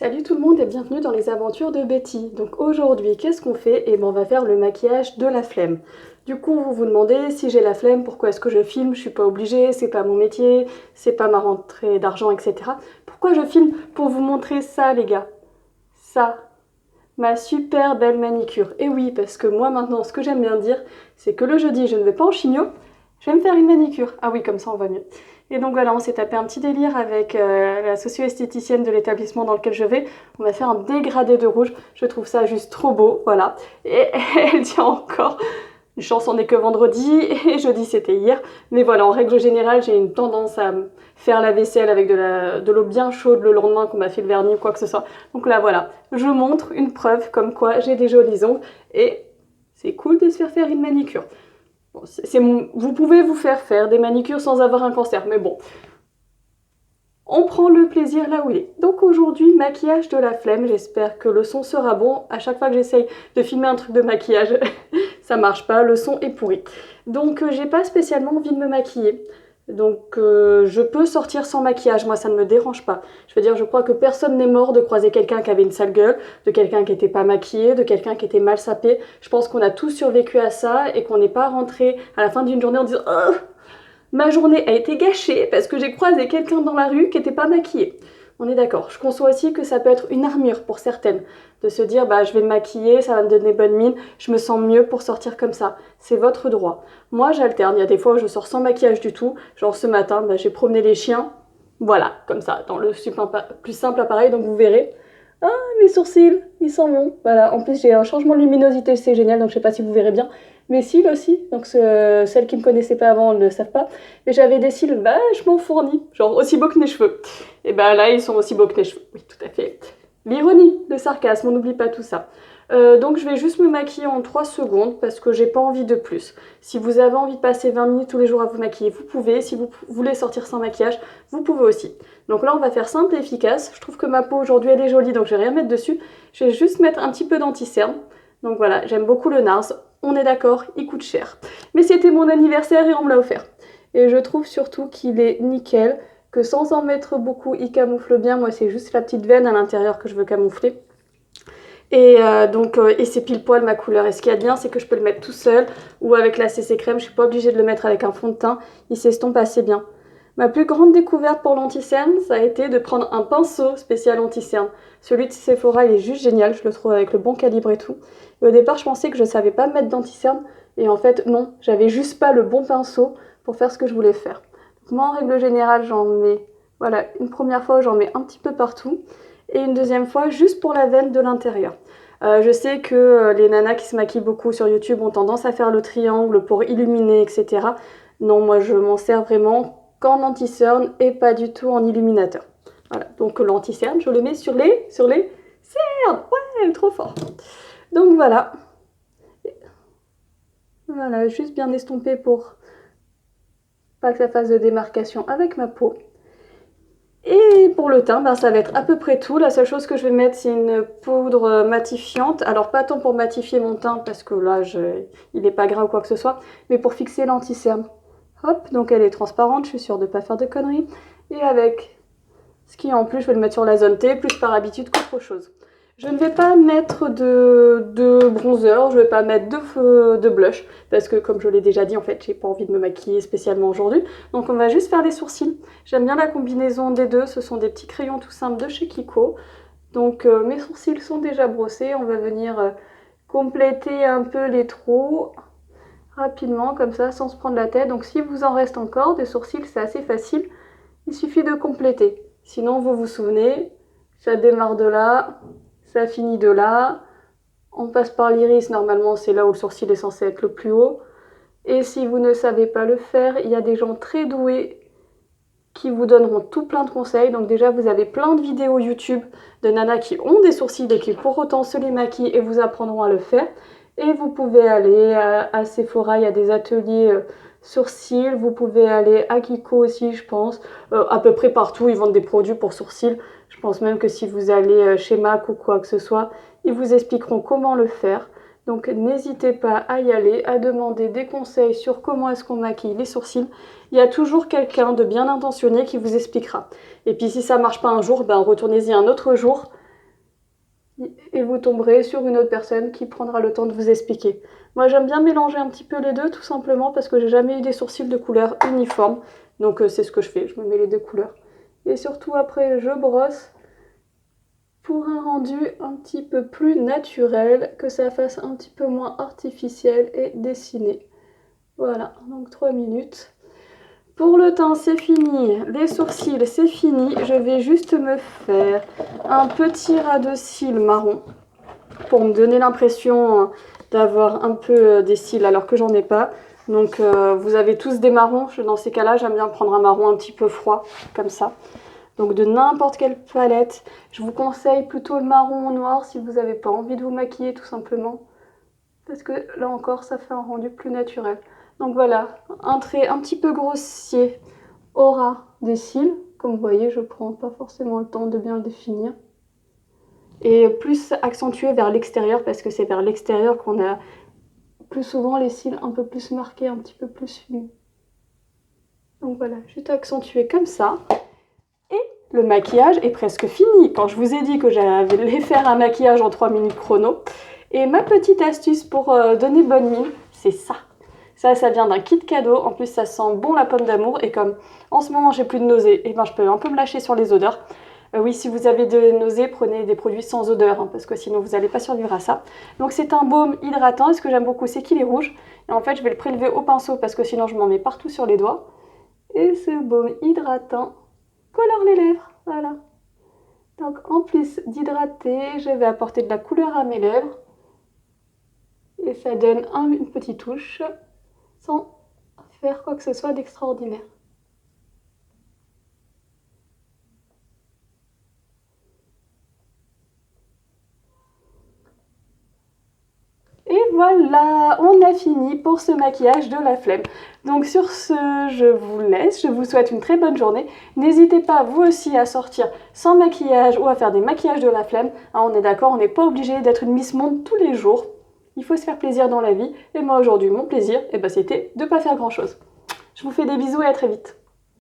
Salut tout le monde et bienvenue dans les aventures de Betty. Donc aujourd'hui, qu'est-ce qu'on fait? Eh ben on va faire le maquillage de la flemme. Du coup, vous vous demandez si j'ai la flemme, pourquoi est-ce que je filme? Je suis pas obligée, c'est pas mon métier, c'est pas ma rentrée d'argent, etc. Pourquoi je filme? Pour vous montrer ça, les gars. Ça, ma super belle manicure. Et oui, parce que moi maintenant, ce que j'aime bien dire, c'est que le jeudi, je ne vais pas en chimio, je vais me faire une manicure. Ah oui, comme ça on va mieux. Et donc voilà, on s'est tapé un petit délire avec la socio-esthéticienne de l'établissement dans lequel je vais. On va faire un dégradé de rouge. Je trouve ça juste trop beau, voilà. Et elle tient encore. Une chance, on n'est que vendredi et jeudi c'était hier. Mais voilà, en règle générale, j'ai une tendance à faire la vaisselle avec de l'eau bien chaude le lendemain qu'on m'a fait le vernis ou quoi que ce soit. Donc là voilà, je montre une preuve comme quoi j'ai des jolis ongles et c'est cool de se faire une manicure. Bon, vous pouvez vous faire des manicures sans avoir un cancer, mais bon, on prend le plaisir là où il est. Donc aujourd'hui, maquillage de la flemme, j'espère que le son sera bon. À chaque fois que j'essaye de filmer un truc de maquillage, ça marche pas, le son est pourri. Donc j'ai pas spécialement envie de me maquiller. Donc je peux sortir sans maquillage, moi ça ne me dérange pas. Je veux dire, je crois que personne n'est mort de croiser quelqu'un qui avait une sale gueule, de quelqu'un qui était pas maquillé, de quelqu'un qui était mal sapé. Je pense qu'on a tous survécu à ça et qu'on n'est pas rentré à la fin d'une journée en disant oh, ma journée a été gâchée parce que j'ai croisé quelqu'un dans la rue qui n'était pas maquillé. On est d'accord. Je conçois aussi que ça peut être une armure pour certaines, de se dire bah je vais me maquiller, ça va me donner bonne mine, je me sens mieux pour sortir comme ça. C'est votre droit. Moi j'alterne, il y a des fois où je sors sans maquillage du tout, genre ce matin bah, j'ai promené les chiens, voilà, comme ça, dans le plus simple appareil, donc vous verrez. Ah, mes sourcils, ils s'en vont. Voilà, en plus j'ai un changement de luminosité, c'est génial, donc je sais pas si vous verrez bien. Mes cils aussi, donc celles qui me connaissaient pas avant ne le savent pas. Mais j'avais des cils vachement fournis, genre aussi beaux que mes cheveux. Et ben là, ils sont aussi beaux que mes cheveux. Oui, tout à fait. L'ironie, le sarcasme, on n'oublie pas tout ça. Donc je vais juste me maquiller en 3 secondes parce que j'ai pas envie de plus. Si vous avez envie de passer 20 minutes tous les jours à vous maquiller, vous pouvez. Si vous voulez sortir sans maquillage, vous pouvez aussi. Donc là, on va faire simple et efficace. Je trouve que ma peau aujourd'hui, elle est jolie, donc je vais rien mettre dessus. Je vais juste mettre un petit peu d'anti-cerne. Donc voilà, j'aime beaucoup le NARS. On est d'accord, il coûte cher. Mais c'était mon anniversaire et on me l'a offert. Et je trouve surtout qu'il est nickel, que sans en mettre beaucoup, il camoufle bien. Moi, c'est juste la petite veine à l'intérieur que je veux camoufler. Et et c'est pile poil ma couleur. Et ce qu'il y a de bien, c'est que je peux le mettre tout seul ou avec la CC crème. Je suis pas obligée de le mettre avec un fond de teint. Il s'estompe assez bien. Ma plus grande découverte pour l'anti-cerne, ça a été de prendre un pinceau spécial anti-cerne. Celui de Sephora, il est juste génial. Je le trouve avec le bon calibre et tout. Et au départ, je pensais que je savais pas mettre d'anti-cerne. Et en fait, non. J'avais juste pas le bon pinceau pour faire ce que je voulais faire. Donc moi, en règle générale, j'en mets... Voilà, une première fois, j'en mets un petit peu partout. Et une deuxième fois, juste pour la veine de l'intérieur. Je sais que les nanas qui se maquillent beaucoup sur YouTube ont tendance à faire le triangle pour illuminer, etc. Non, moi je m'en sers vraiment qu'en anti-cerne et pas du tout en illuminateur. Voilà, donc l'anti-cerne, je le mets sur les cernes. Ouais, trop fort. Donc voilà. Voilà, juste bien estompé pour pas que ça fasse de démarcation avec ma peau. Et pour le teint, ben, ça va être à peu près tout. La seule chose que je vais mettre, c'est une poudre matifiante. Alors pas tant pour matifier mon teint, parce que là, il n'est pas gras ou quoi que ce soit, mais pour fixer l'anti-cerne. Hop, donc elle est transparente, je suis sûre de ne pas faire de conneries. Et avec ce qui en plus, je vais le mettre sur la zone T, plus par habitude qu'autre chose. Je ne vais pas mettre de bronzer, je ne vais pas mettre de blush, parce que comme je l'ai déjà dit, en fait, j'ai pas envie de me maquiller spécialement aujourd'hui. Donc on va juste faire les sourcils. J'aime bien la combinaison des deux, ce sont des petits crayons tout simples de chez Kiko. Donc mes sourcils sont déjà brossés, on va venir compléter un peu les trous rapidement, comme ça, sans se prendre la tête. Donc si vous en reste encore, des sourcils, c'est assez facile, il suffit de compléter. Sinon, vous vous souvenez, ça démarre de là, ça finit de là, on passe par l'iris, normalement c'est là où le sourcil est censé être le plus haut. Et si vous ne savez pas le faire, il y a des gens très doués qui vous donneront tout plein de conseils. Donc déjà, vous avez plein de vidéos YouTube de nanas qui ont des sourcils et qui pour autant se les maquillent et vous apprendront à le faire. Et vous pouvez aller à Sephora, il y a des ateliers sourcils, vous pouvez aller à Kiko aussi, je pense. À peu près partout, ils vendent des produits pour sourcils. Je pense même que si vous allez chez MAC ou quoi que ce soit, ils vous expliqueront comment le faire. Donc n'hésitez pas à y aller, à demander des conseils sur comment est-ce qu'on maquille les sourcils. Il y a toujours quelqu'un de bien intentionné qui vous expliquera. Et puis si ça marche pas un jour, ben retournez-y un autre jour. et vous tomberez sur une autre personne qui prendra le temps de vous expliquer. Moi j'aime bien mélanger un petit peu les deux tout simplement parce que j'ai jamais eu des sourcils de couleur uniforme. Donc c'est ce que je fais, je me mets les deux couleurs. Et surtout après je brosse pour un rendu un petit peu plus naturel, que ça fasse un petit peu moins artificiel et dessiné. Voilà, donc 3 minutes. Pour le teint, c'est fini. Les sourcils, c'est fini. Je vais juste me faire un petit ras de cils marron pour me donner l'impression d'avoir un peu des cils alors que j'en ai pas. Donc vous avez tous des marrons. Dans ces cas-là, j'aime bien prendre un marron un petit peu froid, comme ça. Donc de n'importe quelle palette. Je vous conseille plutôt le marron ou noir si vous n'avez pas envie de vous maquiller tout simplement. Parce que là encore, ça fait un rendu plus naturel. Donc voilà, un trait un petit peu grossier au ras des cils. Comme vous voyez, je prends pas forcément le temps de bien le définir. Et plus accentué vers l'extérieur parce que c'est vers l'extérieur qu'on a plus souvent les cils un peu plus marqués, un petit peu plus finis. Donc voilà, juste accentué comme ça. Et le maquillage est presque fini. Quand je vous ai dit que j'allais faire un maquillage en 3 minutes chrono. Et ma petite astuce pour donner bonne mine, c'est ça. Ça vient d'un kit cadeau. En plus, ça sent bon la pomme d'amour. Et comme en ce moment, j'ai plus de nausées, et ben, je peux un peu me lâcher sur les odeurs. Oui, si vous avez des nausées, prenez des produits sans odeur, hein, parce que sinon, vous n'allez pas survivre à ça. Donc, c'est un baume hydratant. Et ce que j'aime beaucoup, c'est qu'il est rouge. Et en fait, je vais le prélever au pinceau, parce que sinon, je m'en mets partout sur les doigts. Et ce baume hydratant colore les lèvres. Voilà. Donc, en plus d'hydrater, je vais apporter de la couleur à mes lèvres. Et ça donne une petite touche sans faire quoi que ce soit d'extraordinaire. Et voilà, on a fini pour ce maquillage de la flemme. Donc sur ce, je vous laisse, je vous souhaite une très bonne journée. N'hésitez pas vous aussi à sortir sans maquillage ou à faire des maquillages de la flemme. Hein, on est d'accord, on n'est pas obligé d'être une Miss Monde tous les jours. Il faut se faire plaisir dans la vie. Et moi aujourd'hui, mon plaisir, c'était de ne pas faire grand chose. Je vous fais des bisous et à très vite.